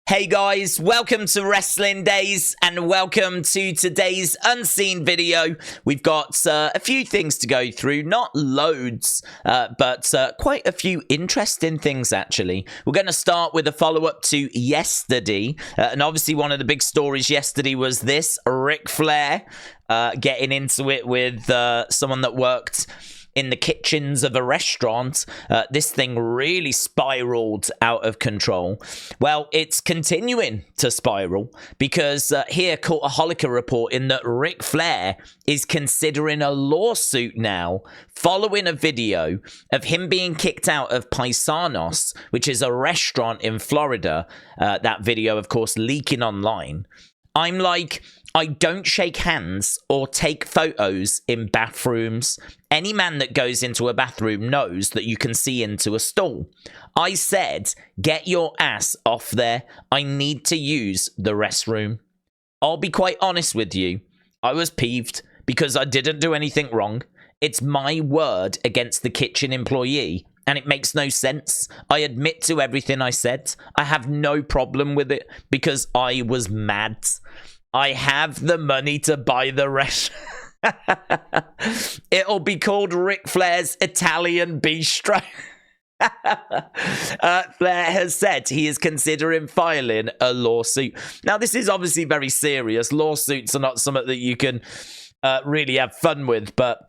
Hey guys, welcome to Wrestling Days and welcome to today's unseen video. We've got a few things to go through, not loads, but quite a few interesting things actually. We're going to start with a follow-up to yesterday, and obviously one of the big stories yesterday was this, Ric Flair getting into it with someone that worked in the kitchens of a restaurant. This thing really spiraled out of control. Well, it's continuing to spiral because here Cultaholic are reporting that Ric Flair is considering a lawsuit now following a video of him being kicked out of Paisanos, which is a restaurant in Florida. That video, of course, leaking online. I'm like, I don't shake hands or take photos in bathrooms. Any man that goes into a bathroom knows that you can see into a stall. I said, get your ass off there. I need to use the restroom. I'll be quite honest with you. I was peeved because I didn't do anything wrong. It's my word against the kitchen employee. And it makes no sense. I admit to everything I said. I have no problem with it because I was mad. I have the money to buy the rest. It'll be called Ric Flair's Italian Bistro. Flair has said he is considering filing a lawsuit. Now, this is obviously very serious. Lawsuits are not something that you can really have fun with, but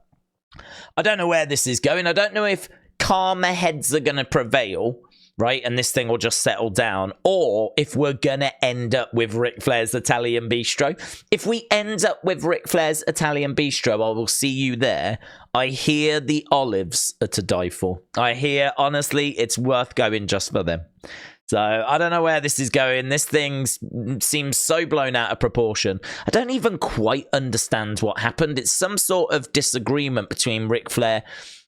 I don't know where this is going. I don't know if calmer heads are going to prevail, right? And this thing will just settle down. Or if we're going to end up with Ric Flair's Italian Bistro. If we end up with Ric Flair's Italian Bistro, I will see you there. I hear the olives are to die for. I hear, honestly, it's worth going just for them. So I don't know where this is going. This thing seems so blown out of proportion. I don't even quite understand what happened. It's some sort of disagreement between Ric Flair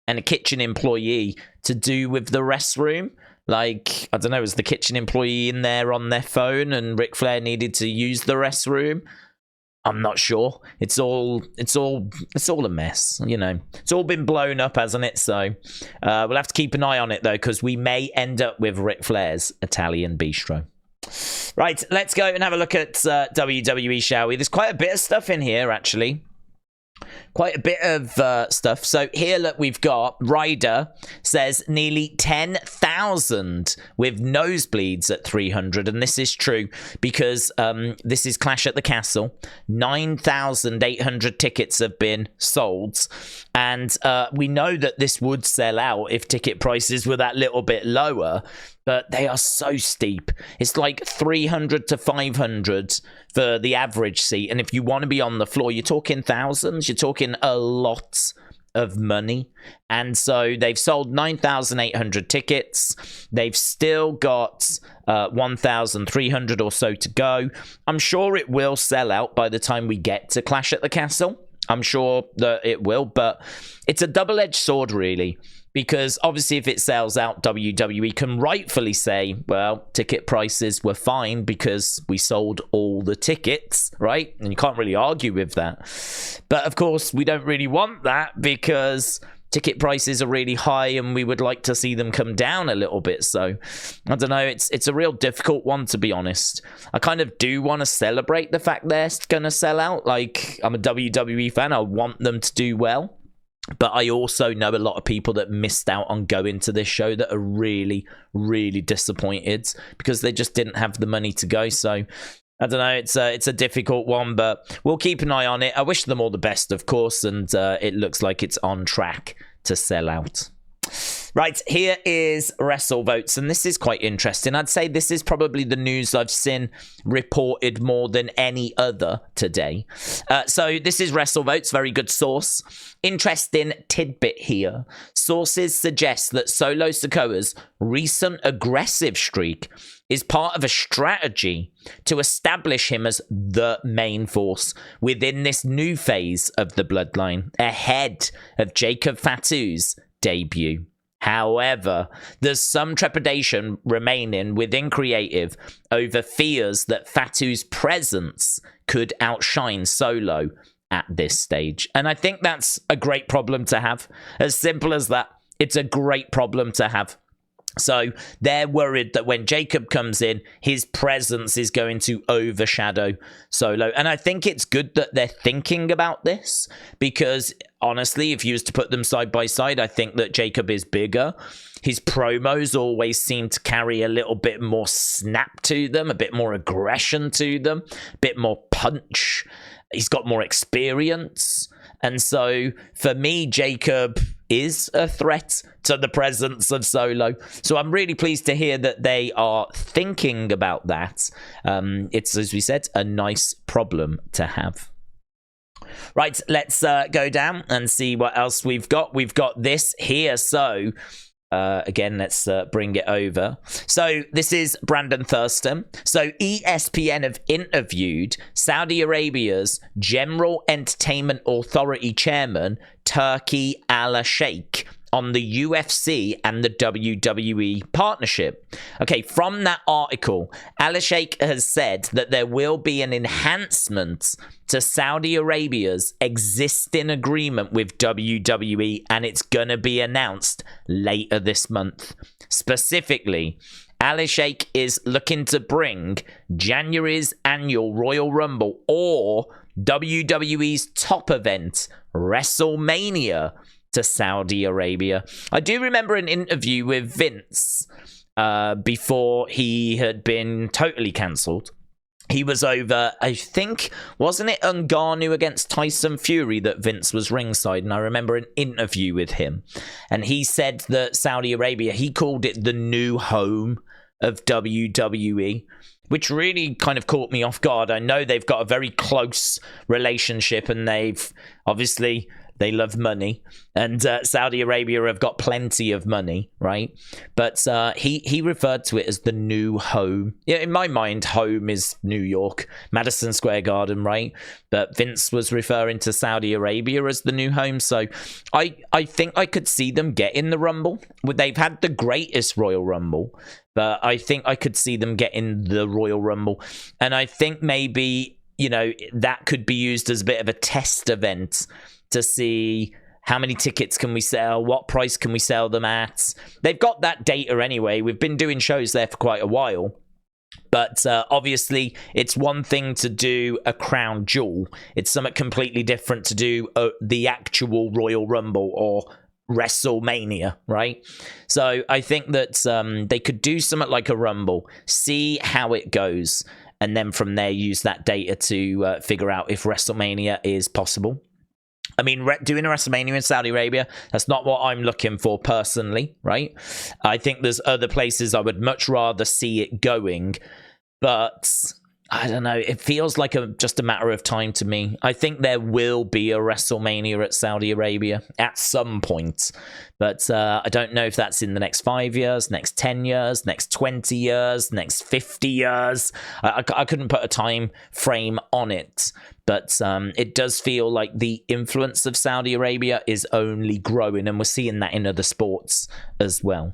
and a kitchen employee to do with the restroom. Like, I don't know, was the kitchen employee in there on their phone and Ric Flair needed to use the restroom? I'm not sure. It's all a mess, you know. It's all been blown up, hasn't it? So we'll have to keep an eye on it though, because we may end up with Ric Flair's Italian Bistro. Right, let's go and have a look at WWE, shall we? There's quite a bit of stuff in here, actually. Quite a bit of stuff. So here, look, we've got Ryder says nearly 10,000 with nosebleeds at 300. And this is true because this is Clash at the Castle. 9,800 tickets have been sold. And we know that this would sell out if ticket prices were that little bit lower. But they are so steep. It's like 300 to 500 for the average seat. And if you want to be on the floor, you're talking thousands. You're talking a lot of money. And so they've sold 9,800 tickets. They've still got 1,300 or so to go. I'm sure it will sell out by the time we get to Clash at the Castle. I'm sure that it will. But it's a double-edged sword, really. Because obviously if it sells out, WWE can rightfully say, well, ticket prices were fine because we sold all the tickets, right? And you can't really argue with that. But of course, we don't really want that because ticket prices are really high and we would like to see them come down a little bit. So, I don't know, it's a real difficult one, to be honest. I kind of do want to celebrate the fact they're going to sell out. Like, I'm a WWE fan. I want them to do well. But I also know a lot of people that missed out on going to this show that are really, really disappointed because they just didn't have the money to go. So, I don't know, it's a difficult one, but we'll keep an eye on it. I wish them all the best, of course, and it looks like it's on track to sell out. Right, here is WrestleVotes, and this is quite interesting. I'd say this is probably the news I've seen reported more than any other today. So this is WrestleVotes, very good source. Interesting tidbit here. Sources suggest that Solo Sikoa's recent aggressive streak is part of a strategy to establish him as the main force within this new phase of the bloodline, ahead of Jacob Fatu's debut. However, there's some trepidation remaining within creative over fears that Fatu's presence could outshine Solo at this stage. And I think that's a great problem to have. As simple as that. It's a great problem to have. So they're worried that when Jacob comes in, his presence is going to overshadow Solo. And I think it's good that they're thinking about this, because honestly, if you was to put them side by side, I think that Jacob is bigger. His promos always seem to carry a little bit more snap to them, a bit more aggression to them, a bit more punch. He's got more experience. And so for me, Jacob is a threat to the presence of Solo. So I'm really pleased to hear that they are thinking about that. It's, as we said, a nice problem to have. Right, let's go down and see what else we've got. We've got this here. So again, let's bring it over. So this is Brandon Thurston. So ESPN have interviewed Saudi Arabia's General Entertainment Authority chairman, Turki Al-Sheikh, on the UFC and the WWE partnership. Okay, from that article, Al-Sheikh has said that there will be an enhancement to Saudi Arabia's existing agreement with WWE, and it's going to be announced later this month. Specifically, Al-Sheikh is looking to bring January's annual Royal Rumble or WWE's top event, Wrestlemania, to Saudi Arabia. I do remember an interview with Vince before he had been totally cancelled. He was over, I think, wasn't it Gargano against Tyson Fury that Vince was ringside? And I remember an interview with him. And he said that Saudi Arabia, he called it the new home of WWE, which really kind of caught me off guard. I know they've got a very close relationship, and they've obviously, they love money, and Saudi Arabia have got plenty of money, right? But he referred to it as the new home. Yeah, in my mind, home is New York, Madison Square Garden, right? But Vince was referring to Saudi Arabia as the new home. So I think I could see them getting the Rumble. They've had the greatest Royal Rumble, but I think I could see them getting the Royal Rumble. And I think maybe, you know, that could be used as a bit of a test event to see how many tickets can we sell, what price can we sell them at. They've got that data anyway. We've been doing shows there for quite a while. But obviously, it's one thing to do a crown jewel. It's something completely different to do the actual Royal Rumble or WrestleMania, right? So I think that they could do something like a Rumble, see how it goes, and then from there use that data to figure out if WrestleMania is possible. I mean, doing a WrestleMania in Saudi Arabia, that's not what I'm looking for personally, right? I think there's other places I would much rather see it going, but I don't know. It feels like just a matter of time to me. I think there will be a WrestleMania at Saudi Arabia at some point, but I don't know if that's in the next 5 years, next 10 years, next 20 years, next 50 years. I couldn't put a time frame on it, but it does feel like the influence of Saudi Arabia is only growing, and we're seeing that in other sports as well.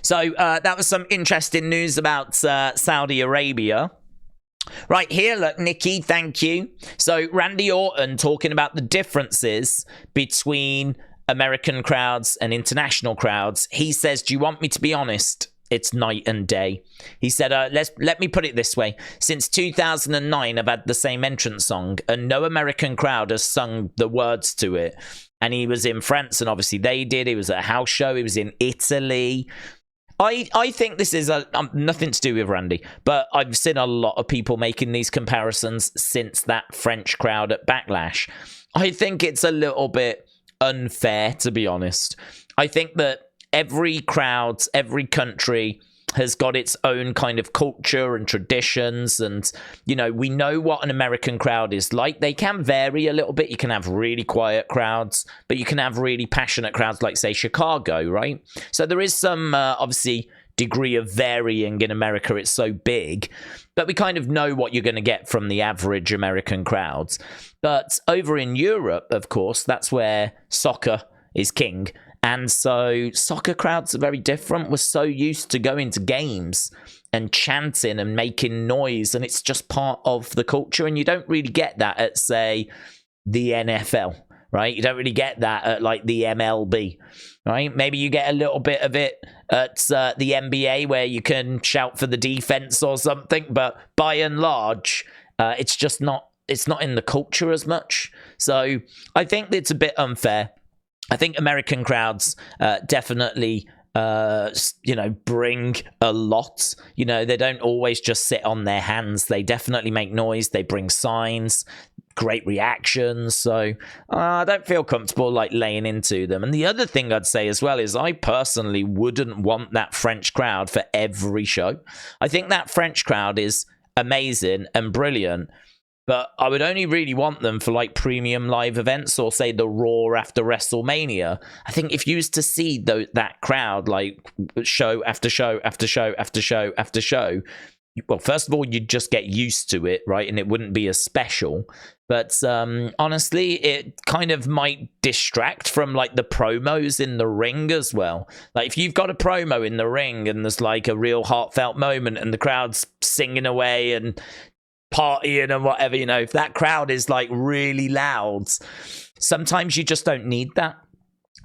So that was some interesting news about Saudi Arabia. Right here, look, Nikki, thank you. So Randy Orton talking about the differences between American crowds and international crowds. He says, do you want me to be honest? It's night and day. He said, let me put it this way. Since 2009, I've had the same entrance song, and no American crowd has sung the words to it. And he was in France, and obviously they did. He was at a house show. He was in Italy. I think this is nothing to do with Randy, but I've seen a lot of people making these comparisons since that French crowd at Backlash. I think it's a little bit unfair, to be honest. I think that every crowd, every country has got its own kind of culture and traditions, and you know, we know what an American crowd is like. They can vary a little bit. You can have really quiet crowds, but you can have really passionate crowds like, say, Chicago, right? So there is some obviously degree of varying in America. It's so big, but we kind of know what you're going to get from the average American crowds. But over in Europe, of course, that's where soccer is king. And so soccer crowds are very different. We're so used to going to games and chanting and making noise, and it's just part of the culture. And you don't really get that at, say, the NFL, right? You don't really get that at like the MLB, right? Maybe you get a little bit of it at the NBA where you can shout for the defense or something, but by and large, it's just not. It's not in the culture as much. So I think it's a bit unfair. I think American crowds definitely, bring a lot. They don't always just sit on their hands. They definitely make noise. They bring signs, great reactions. So I don't feel comfortable like laying into them. And the other thing I'd say as well is I personally wouldn't want that French crowd for every show. I think that French crowd is amazing and brilliant. But I would only really want them for like premium live events or say the Raw after WrestleMania. I think if you used to see that crowd like show after show after show after show after show, well, first of all, you'd just get used to it, right? And it wouldn't be as special. But honestly, it kind of might distract from like the promos in the ring as well. Like if you've got a promo in the ring and there's like a real heartfelt moment and the crowd's singing away and partying and whatever, if that crowd is like really loud, sometimes you just don't need that.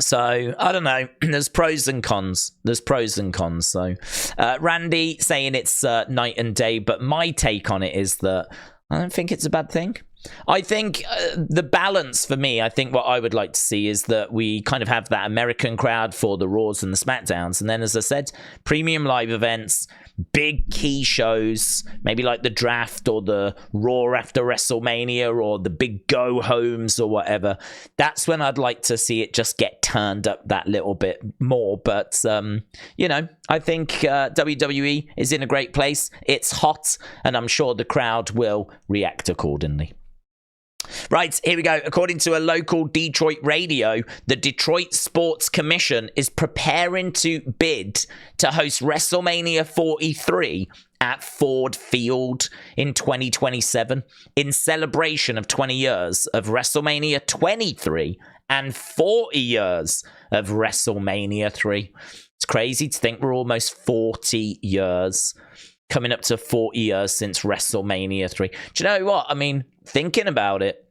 So I don't know. There's pros and cons. So Randy saying it's night and day, but my take on it is that I don't think it's a bad thing. I think the balance for me, I think what I would like to see is that we kind of have that American crowd for the Raws and the SmackDowns. And then, as I said, premium live events, big key shows, maybe like the draft or the Raw after WrestleMania or the big go-homes or whatever. That's when I'd like to see it just get turned up that little bit more. But, I think WWE is in a great place. It's hot, and I'm sure the crowd will react accordingly. Right, here we go. According to a local Detroit radio, the Detroit Sports Commission is preparing to bid to host WrestleMania 43 at Ford Field in 2027 in celebration of 20 years of WrestleMania 23 and 40 years of WrestleMania 3. It's crazy to think we're almost 40 years, coming up to 40 years since WrestleMania 3. Do you know what? I mean, thinking about it,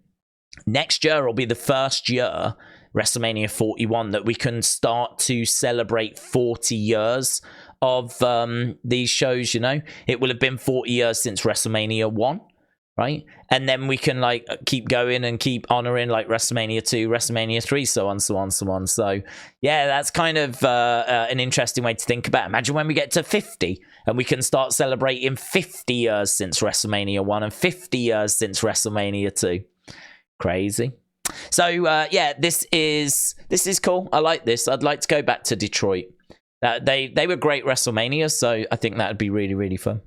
next year will be the first year, WrestleMania 41, that we can start to celebrate 40 years of these shows, It will have been 40 years since WrestleMania 1, right? And then we can, keep going and keep honoring, WrestleMania 2, WrestleMania 3, so on, so on, so on. So, yeah, that's kind of an interesting way to think about it. Imagine when we get to 50 and we can start celebrating 50 years since WrestleMania 1 and 50 years since WrestleMania 2. Crazy. So, this is cool. I like this. I'd like to go back to Detroit. They were great WrestleMania, so I think that would be really, really fun.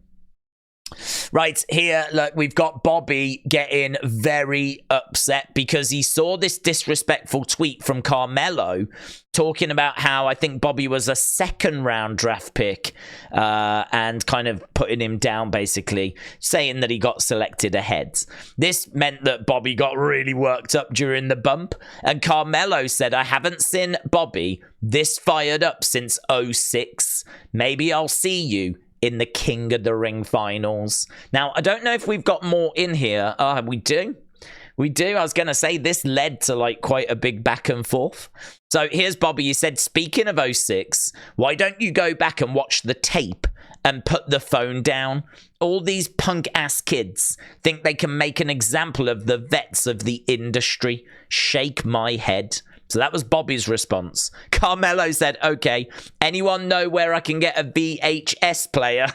Right, here, look, we've got Bobby getting very upset because he saw this disrespectful tweet from Carmelo talking about how I think Bobby was a second-round draft pick and kind of putting him down, basically, saying that he got selected ahead. This meant that Bobby got really worked up during the bump, and Carmelo said, I haven't seen Bobby this fired up since 06. Maybe I'll see you in the King of the Ring finals. Now, I don't know if we've got more in here. We do. We do. I was going to say this led to quite a big back and forth. So here's Bobby. He said, speaking of 06, why don't you go back and watch the tape and put the phone down? All these punk ass kids think they can make an example of the vets of the industry. Shake my head. So that was Bobby's response. Carmelo said, okay, anyone know where I can get a VHS player?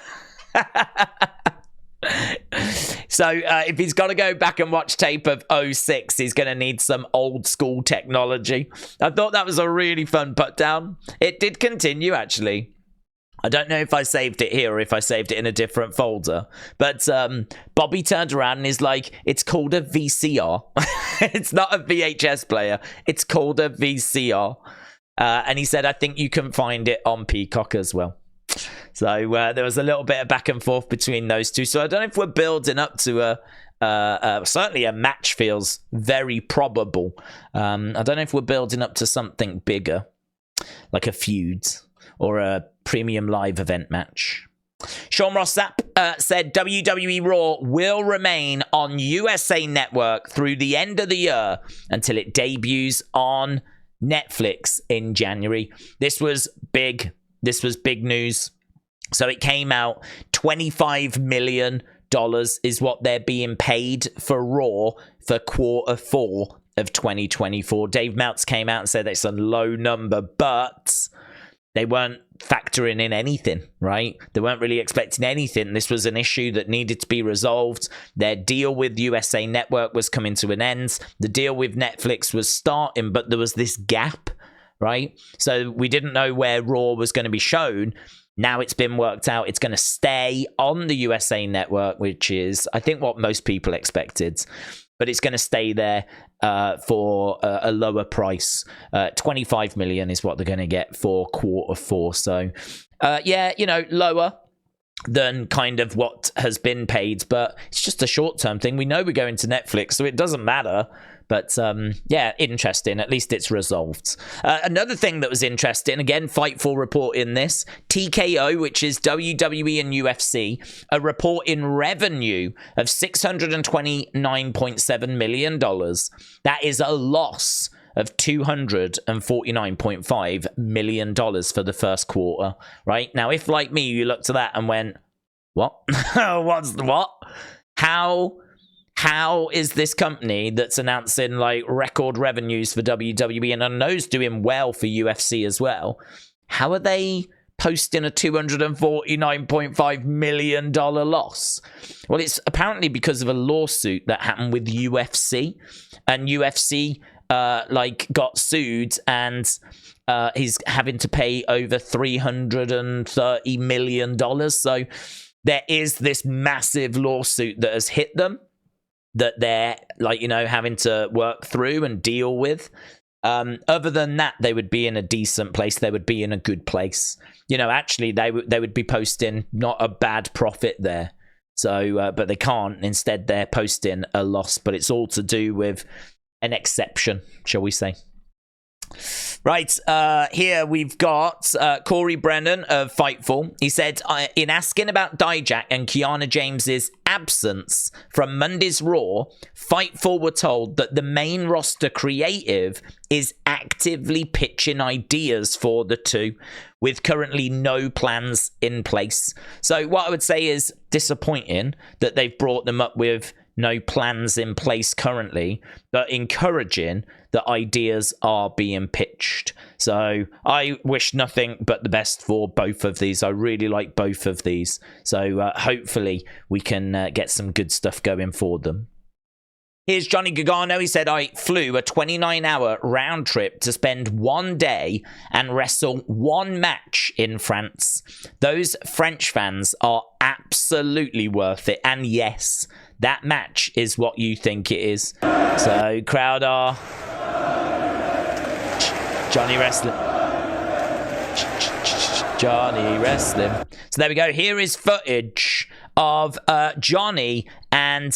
So if he's got to go back and watch tape of 06, he's going to need some old school technology. I thought that was a really fun put down. It did continue, actually. I don't know if I saved it here or if I saved it in a different folder. But Bobby turned around and is like, it's called a VCR. It's not a VHS player. It's called a VCR. And he said, I think you can find it on Peacock as well. So there was a little bit of back and forth between those two. So I don't know if we're building up to certainly a match feels very probable. I don't know if we're building up to something bigger, like a feud or a premium live event match. Sean Rossap said WWE Raw will remain on USA Network through the end of the year until it debuts on Netflix in January. This was big. This was big news. So it came out, $25 million is what they're being paid for Raw for Q4 of 2024. Dave Meltz came out and said it's a low number, but they weren't factoring in anything, right? They weren't really expecting anything. This was an issue that needed to be resolved. Their deal with USA Network was coming to an end. The deal with Netflix was starting, but there was this gap, right? So we didn't know where Raw was going to be shown. Now it's been worked out. It's going to stay on the USA Network, which is, I think, what most people expected. But it's going to stay there for a lower price. 25 million is what they're going to get for Q4. So, yeah, you know, lower than kind of what has been paid. But it's just a short-term thing. We know we're going to Netflix, so it doesn't matter. But, yeah, interesting. At least it's resolved. Another thing that was interesting, again, Fightful report in this, TKO, which is WWE and UFC, a report in revenue of $629.7 million. That is a loss of $249.5 million for the first quarter, right? Now, if, like me, you looked at that and went, what? What? How is this company that's announcing like record revenues for WWE and I know is doing well for UFC as well? How are they posting a $249.5 million loss? Well, it's apparently because of a lawsuit that happened with UFC, and UFC got sued and he's having to pay over $330 million. So there is this massive lawsuit that has hit them, that they're having to work through and deal with. Other than that, they would be in a decent place. They would be in a good place. Actually, they would be posting not a bad profit there. So, but they can't. Instead, they're posting a loss. But it's all to do with an exception, shall we say. Right, here we've got Corey Brennan of Fightful. He said, in asking about Dijak and Kiana James's absence from Monday's Raw, Fightful were told that the main roster creative is actively pitching ideas for the two, with currently no plans in place. So what I would say is disappointing that they've brought them up with no plans in place currently, but encouraging that ideas are being pitched. So I wish nothing but the best for both of these. I really like both of these. So hopefully we can get some good stuff going for them. Here's Johnny Gargano. He said, I flew a 29-hour round trip to spend one day and wrestle one match in France. Those French fans are absolutely worth it. And yes, that match is what you think it is. So, crowd are Johnny Wrestling. Johnny Wrestling. So there we go. Here is footage of Johnny and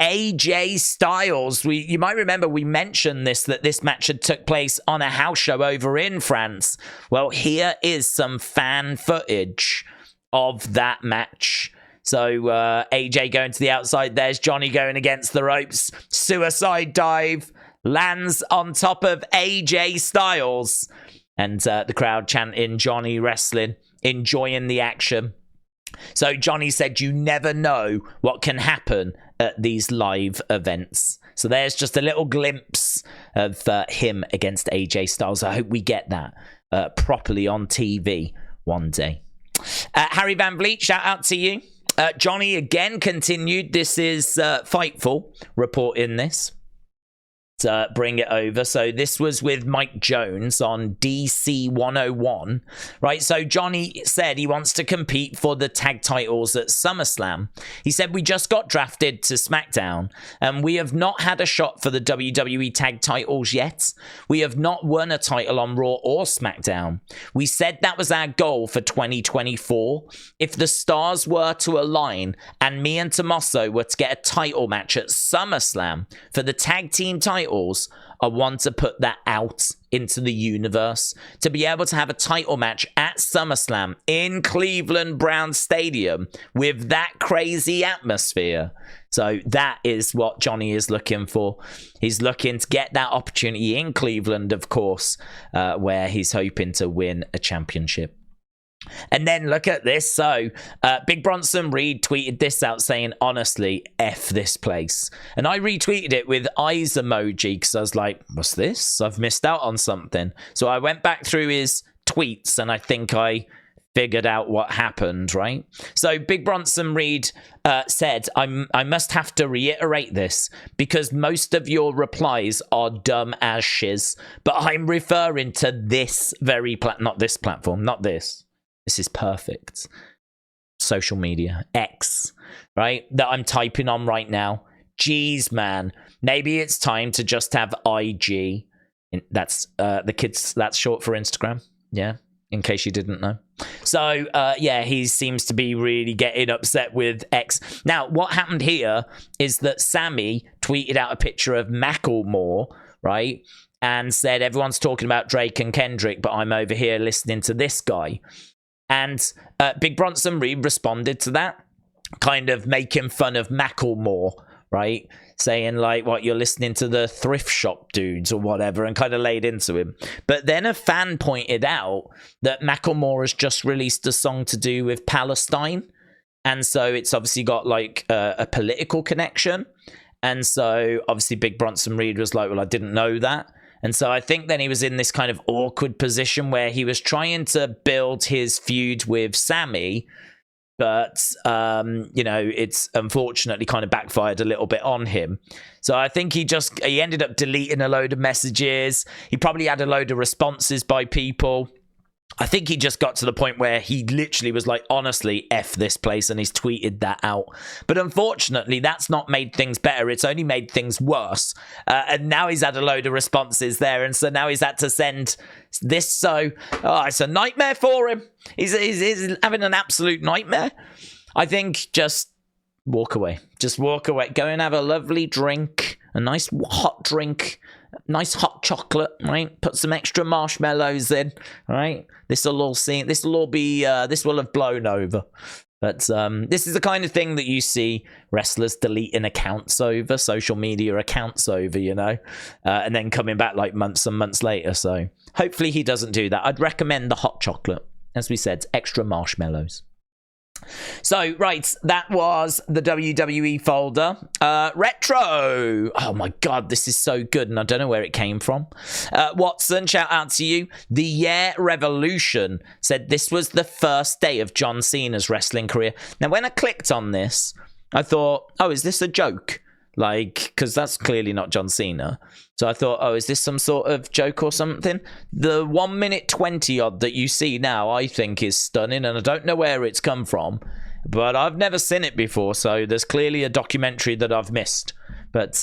AJ Styles. You might remember we mentioned that this match had took place on a house show over in France. Well, here is some fan footage of that match. So AJ going to the outside. There's Johnny going against the ropes. Suicide dive. Lands on top of AJ Styles. And the crowd chanting Johnny Wrestling. Enjoying the action. So Johnny said you never know what can happen at these live events. So there's just a little glimpse of him against AJ Styles. I hope we get that properly on TV one day. Harry Van Vliet, shout out to you. Johnny again continued. This is Fightful reporting this. To bring it over. So this was with Mike Jones on DC 101, right? So Johnny said he wants to compete for the tag titles at SummerSlam. He said, we just got drafted to SmackDown and we have not had a shot for the WWE tag titles yet. We have not won a title on Raw or SmackDown. We said that was our goal for 2024. If the stars were to align and me and Tommaso were to get a title match at SummerSlam for the tag team titles, titles, I want to put that out into the universe. To be able to have a title match at SummerSlam in Cleveland Browns Stadium with that crazy atmosphere. So that is what Johnny is looking for. He's looking to get that opportunity in Cleveland, of course, where he's hoping to win a championship. And then look at this. So Big Bronson Reed tweeted this out saying, honestly, F this place. And I retweeted it with eyes emoji because I was like, what's this? I've missed out on something. So I went back through his tweets and I think I figured out what happened, right? So Big Bronson Reed said, I must have to reiterate this because most of your replies are dumb as shiz, but I'm referring to this very not this platform, not this. This is perfect. Social media, X, right? That I'm typing on right now. Jeez, man. Maybe it's time to just have IG. That's the kids. That's short for Instagram. Yeah, in case you didn't know. So, yeah, he seems to be really getting upset with X. Now, what happened here is that Sammy tweeted out a picture of Macklemore, right? And said, everyone's talking about Drake and Kendrick, but I'm over here listening to this guy. And Big Bronson Reed responded to that, kind of making fun of Macklemore, right? Saying, like, what, you're listening to the thrift shop dudes or whatever, and kind of laid into him. But then a fan pointed out that Macklemore has just released a song to do with Palestine. And so it's obviously got, like, a political connection. And so, obviously, Big Bronson Reed was like, well, I didn't know that. And so I think then he was in this kind of awkward position where he was trying to build his feud with Sammy, but, you know, it's unfortunately kind of backfired a little bit on him. So I think he ended up deleting a load of messages. He probably had a load of responses by people. I think he just got to the point where he literally was like, honestly, F this place, and he's tweeted that out. But unfortunately, that's not made things better. It's only made things worse. And now he's had a load of responses there, and so now he's had to send this. So, it's a nightmare for him. He's having an absolute nightmare. I think just walk away. Just walk away. Go and have a lovely drink, a nice hot drink. Nice hot chocolate, right? Put some extra marshmallows in, right? This will all have blown over. But this is the kind of thing that you see wrestlers deleting accounts over, social media accounts over, you know, and then coming back like months and months later. So hopefully he doesn't do that. I'd recommend the hot chocolate. As we said, extra marshmallows. So, right, that was the WWE folder. Retro. Oh, my God, this is so good, and I don't know where it came from. Watson, shout out to you. The Year Revolution said this was the first day of John Cena's wrestling career. Now, when I clicked on this, I thought, oh, is this a joke? Like, because that's clearly not John Cena. So I thought, oh, is this some sort of joke or something? The 1 minute 20 odd that you see now, I think is stunning, and I don't know where it's come from, but I've never seen it before, so there's clearly a documentary that I've missed. But,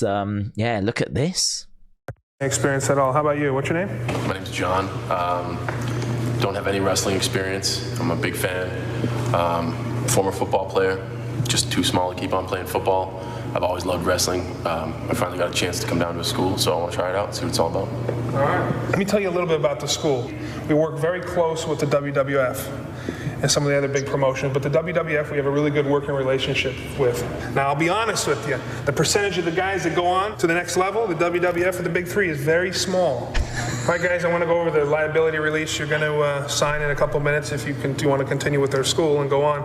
yeah, look at this. Experience at all. How about you? What's your name? My name's John. Don't have any wrestling experience. I'm a big fan. Former football player. Just too small to keep on playing football. I've always loved wrestling. I finally got a chance to come down to a school, so I want to try it out, see what it's all about. All right. Let me tell you a little bit about the school. We work very close with the WWF and some of the other big promotions, but the WWF we have a really good working relationship with. Now, I'll be honest with you, the percentage of the guys that go on to the next level, the WWF or the Big Three, is very small. All right, guys, I want to go over the liability release you're going to sign in a couple minutes if you want to continue with their school and go on.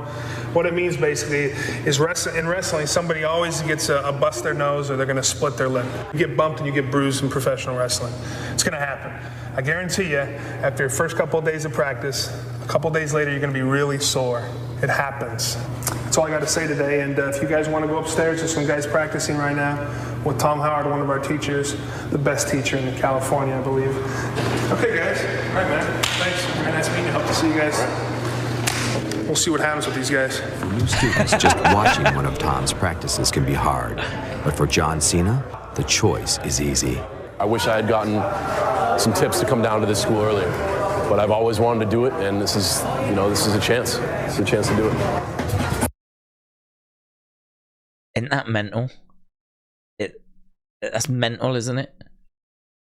What it means basically is in wrestling, somebody always gets a bust their nose or they're going to split their lip. You get bumped and you get bruised in professional wrestling. It's going to happen. I guarantee you, after your first couple of days of practice, a couple of days later, you're going to be really sore. It happens. That's all I got to say today. And if you guys want to go upstairs, there's some guys practicing right now with Tom Howard, one of our teachers, the best teacher in California, I believe. Okay, guys. All right, man. Thanks. Very nice meeting you. Hope to see you guys. We'll see what happens with these guys. For new students, just watching one of Tom's practices can be hard. But for John Cena, the choice is easy. I wish I had gotten some tips to come down to this school earlier, but I've always wanted to do it, and this is a chance. It's a chance to do it. Isn't that mental? That's mental, isn't it?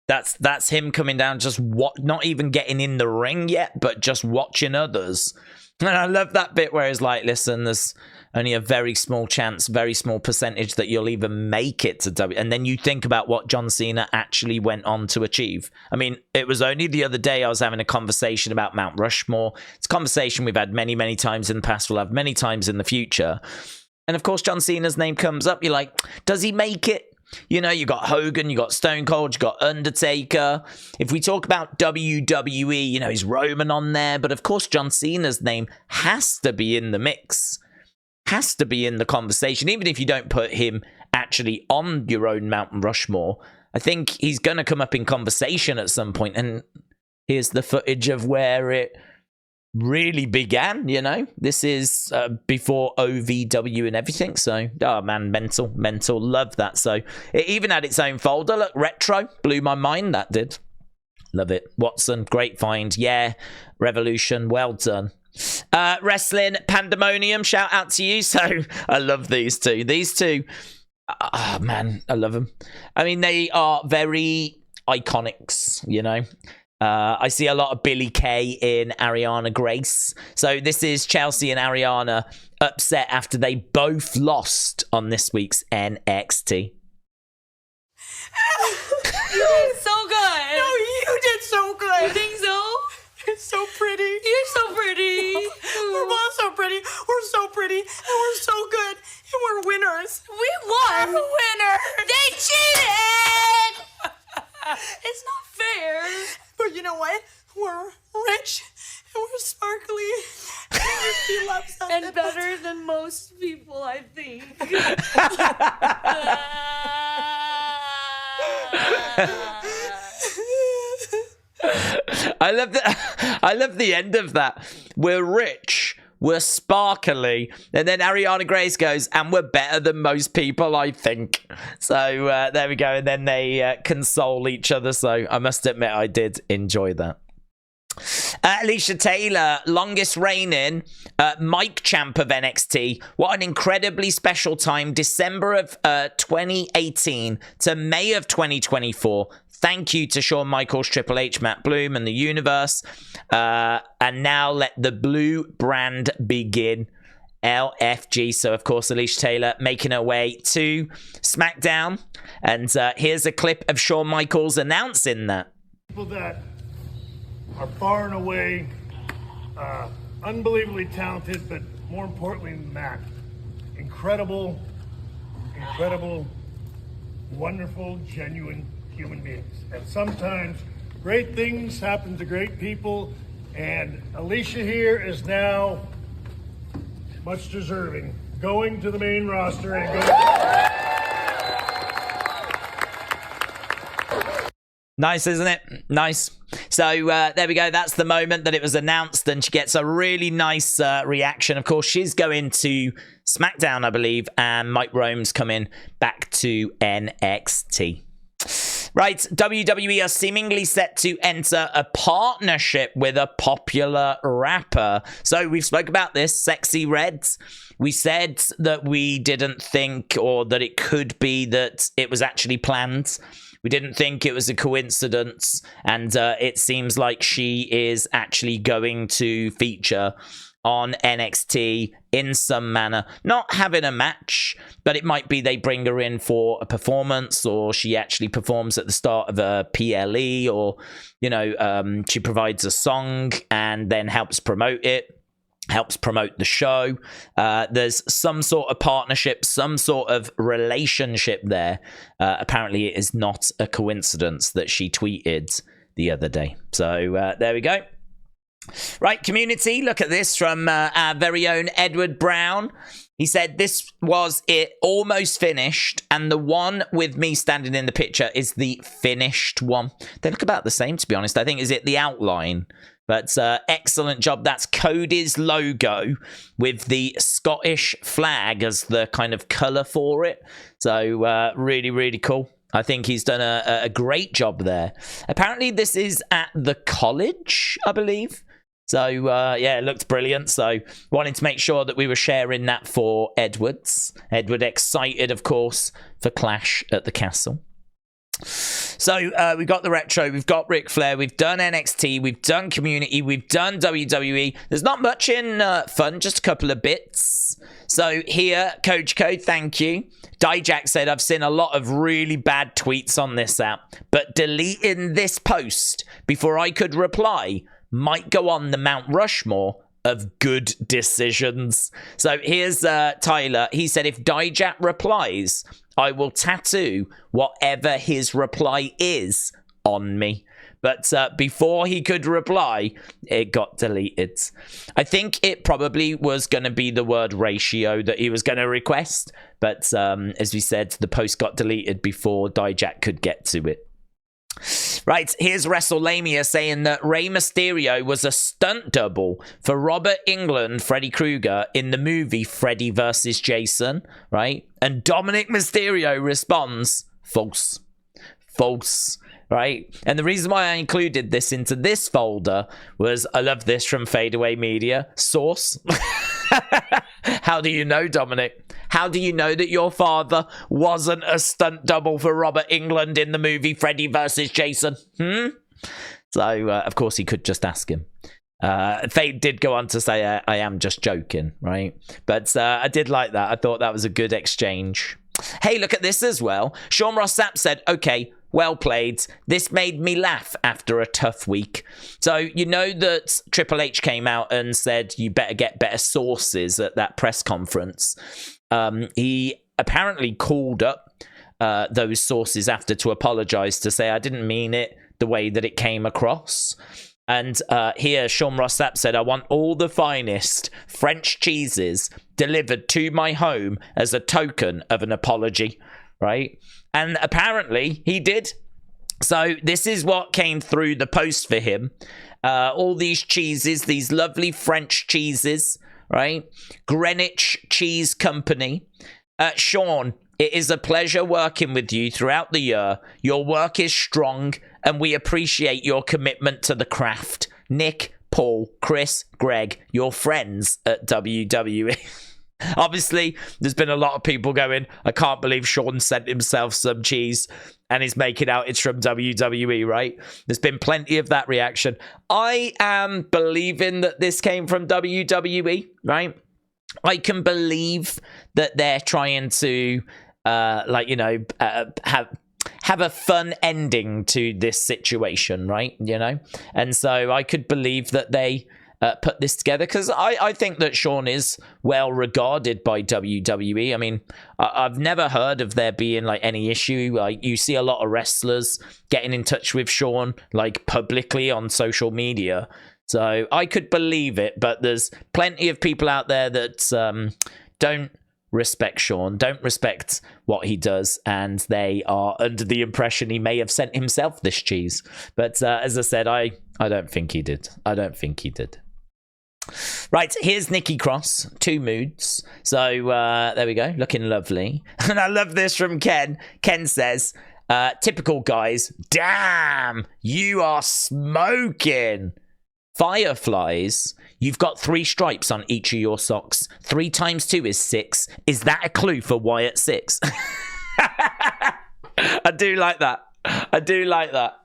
That's him coming down, just not even getting in the ring yet, but just watching others. And I love that bit where it's like, listen, there's only a very small chance, very small percentage that you'll even make it to W. And then you think about what John Cena actually went on to achieve. I mean, it was only the other day I was having a conversation about Mount Rushmore. It's a conversation we've had many, many times in the past. We'll have many times in the future. And of course, John Cena's name comes up. You're like, does he make it? You know, you got Hogan, you got Stone Cold, you got Undertaker. If we talk about WWE, you know, is Roman on there? But of course, John Cena's name has to be in the mix, has to be in the conversation, even if you don't put him actually on your own Mount Rushmore. I think he's going to come up in conversation at some point. And here's the footage of where it really began, you know. This is before OVW and everything. So, oh man, mental. Love that. So, it even had its own folder. Look, retro. Blew my mind, that did. Love it. Watson, great find. Yeah. Revolution, well done. Wrestling Pandemonium, shout out to you. So, I love these two. These two, oh man, I love them. I mean, they are very iconics, you know. I see a lot of Billy Kay in Arianna Grace. So this is Chelsea and Arianna upset after they both lost on this week's NXT. You did so good. No, you did so good. You think so? You're so pretty. You're so pretty. We're both so pretty. We're so pretty. And we're so good. And we're winners. We won. We're winners. They cheated. It's not fair. But you know what? We're rich and we're sparkly. He loves us. And better than most people, I think. I love the end of that. We're rich, we're sparkly, and then Arianna Grace goes, and we're better than most people, I think. So there we go, and then they console each other. So I must admit, I did enjoy that. Alicia Taylor, longest reigning mic champ of NXT. What an incredibly special time. December of 2018 to May of 2024. Thank you to Shawn Michaels, Triple H, Matt Bloom, and the universe. And now let the blue brand begin. LFG. So, of course, Alicia Taylor making her way to SmackDown. And here's a clip of Shawn Michaels announcing that. People that are far and away unbelievably talented, but more importantly than that, incredible, wonderful, genuine human beings. And sometimes great things happen to great people, and Alicia here is now much deserving, going to the main roster and going. Nice, isn't it? Nice. So there we go. That's the moment that it was announced, and she gets a really nice reaction. Of course, she's going to SmackDown, I believe, and Mike Rome's coming back to NXT. Right, WWE are seemingly set to enter a partnership with a popular rapper. So we've spoke about this, Sexyy Red. We said that we didn't think, or that it could be that it was actually planned. We didn't think it was a coincidence, and it seems like she is actually going to feature on NXT in some manner. Not having a match, but it might be they bring her in for a performance, or she actually performs at the start of a PLE, or, you know, she provides a song and then helps promote it. Helps promote the show. There's some sort of partnership, some sort of relationship there. Apparently, it is not a coincidence that she tweeted the other day. So there we go. Right, community, look at this from our very own Edward Brown. He said, this was it, almost finished, and the one with me standing in the picture is the finished one. They look about the same, to be honest. I think, is it the outline? But excellent job. That's Cody's logo with the Scottish flag as the kind of colour for it. So really, really cool. I think he's done a great job there. Apparently this is at the college, I believe. So yeah, it looked brilliant. So wanted to make sure that we were sharing that for Edwards. Edward excited, of course, for Clash at the Castle. So we've got the retro, we've got Ric Flair, we've done NXT, we've done Community, we've done WWE. There's not much in fun, just a couple of bits. So here, Coach Code, thank you. Dijak said, I've seen a lot of really bad tweets on this app, but deleting this post before I could reply might go on the Mount Rushmore of good decisions. So here's Tyler. He said, if Dijak replies, I will tattoo whatever his reply is on me. But before he could reply, it got deleted. I think it probably was going to be the word ratio that he was going to request. But as we said, the post got deleted before Dijak could get to it. Right, here's Wrestlemania saying that Rey Mysterio was a stunt double for Robert Englund, Freddy Krueger, in the movie Freddy vs. Jason, right? And Dominik Mysterio responds, false. False, right? And the reason why I included this into this folder was, I love this from Fadeaway Media, source. How do you know, Dominik? How do you know that your father wasn't a stunt double for Robert Englund in the movie Freddy vs. Jason? So, of course, he could just ask him. Fade did go on to say, I am just joking, right? But I did like that. I thought that was a good exchange. Hey, look at this as well. Sean Ross Sapp said, okay, well played. This made me laugh after a tough week. So, you know that Triple H came out and said you better get better sources at that press conference. He apparently called up those sources after to apologize, to say, I didn't mean it the way that it came across. And here, Sean Ross Sapp said, I want all the finest French cheeses delivered to my home as a token of an apology, right? And apparently he did. So this is what came through the post for him. All these cheeses, these lovely French cheeses, right? Greenwich Cheese Company. Sean, it is a pleasure working with you throughout the year. Your work is strong, and we appreciate your commitment to the craft. Nick, Paul, Chris, Greg, your friends at WWE. Obviously, there's been a lot of people going, I can't believe Sean sent himself some cheese and he's making out it's from WWE, right? There's been plenty of that reaction. I am believing that this came from WWE, right? I can believe that they're trying to, have a fun ending to this situation, right? You know? And so I could believe that they put this together, because I think that Sean is well regarded by WWE. I mean, I've never heard of there being like any issue. Like, you see a lot of wrestlers getting in touch with Sean like publicly on social media. So I could believe it, but there's plenty of people out there that don't respect Sean, don't respect what he does, and they are under the impression he may have sent himself this cheese. But as I said, I don't think he did. I don't think he did. Right, here's Nikki Cross, 2 moods. So there we go, looking lovely. And I love this from Ken. Ken says, typical guys, damn, you are smoking. Fireflies, you've got 3 stripes on each of your socks. 3 times 2 is 6. Is that a clue for why at 6? I do like that. I do like that.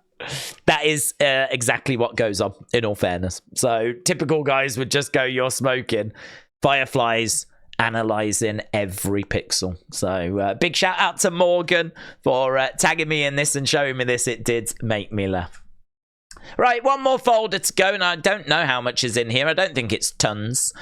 That is exactly what goes on, in all fairness. So typical guys would just go, you're smoking. Fireflies analysing every pixel. So big shout out to Morgan for tagging me in this and showing me this. It did make me laugh. Right, one more folder to go, and I don't know how much is in here. I don't think it's tons.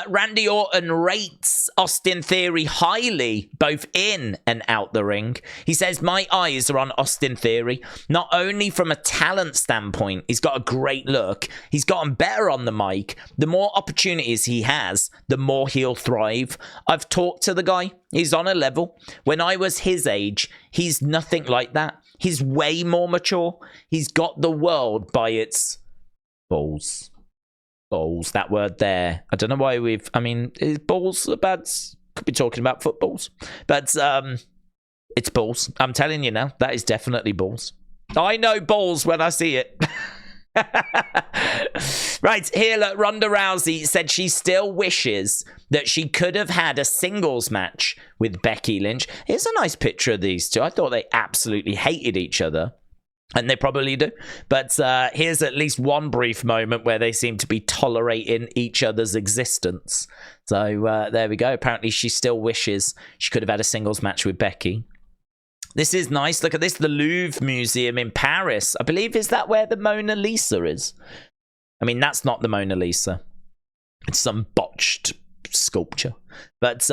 Randy Orton rates Austin Theory highly, both in and out the ring. He says, my eyes are on Austin Theory, not only from a talent standpoint. He's got a great look. He's gotten better on the mic. The more opportunities he has, the more he'll thrive. I've talked to the guy. He's on a level. When I was his age, he's nothing like that. He's way more mature. He's got the world by its balls. Balls, that word there. I don't know why is balls a bad... Could be talking about footballs. But it's balls. I'm telling you now, that is definitely balls. I know balls when I see it. Right, here, look, Ronda Rousey said she still wishes that she could have had a singles match with Becky Lynch. Here's a nice picture of these two. I thought they absolutely hated each other. And they probably do. But here's at least one brief moment where they seem to be tolerating each other's existence. So there we go. Apparently she still wishes she could have had a singles match with Becky. This is nice. Look at this. The Louvre Museum in Paris. I believe, is that where the Mona Lisa is? I mean, that's not the Mona Lisa. It's some botched sculpture. But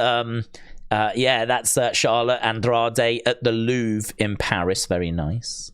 yeah, that's Charlotte Andrade at the Louvre in Paris. Very nice.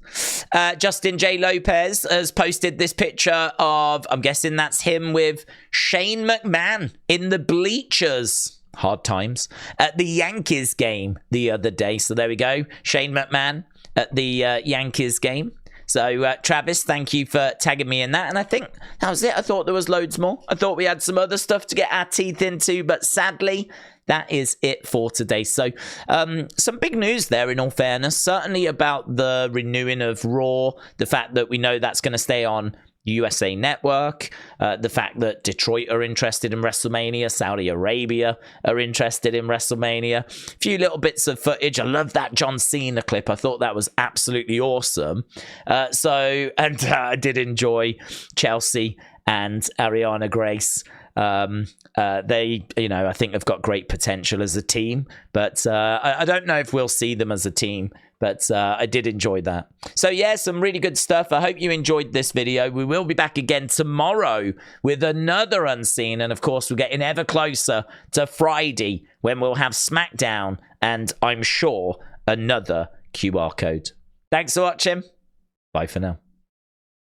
Justin J. Lopez has posted this picture of, I'm guessing that's him with Shane McMahon in the bleachers. Hard times. At the Yankees game the other day. So there we go. Shane McMahon at the Yankees game. So, Travis, thank you for tagging me in that. And I think that was it. I thought there was loads more. I thought we had some other stuff to get our teeth into. But sadly, that is it for today. So, some big news there, in all fairness. Certainly about the renewing of Raw. The fact that we know that's going to stay on USA Network, the fact that Detroit are interested in WrestleMania, Saudi Arabia are interested in WrestleMania, a few little bits of footage. I love that John Cena clip. I thought that was absolutely awesome. I did enjoy Chelsea and Arianna Grace. They, I think have got great potential as a team, but I don't know if we'll see them as a team. But I did enjoy that. So, yeah, some really good stuff. I hope you enjoyed this video. We will be back again tomorrow with another Unseen. And, of course, we're getting ever closer to Friday when we'll have SmackDown and, I'm sure, another QR code. Thanks for watching. Bye for now.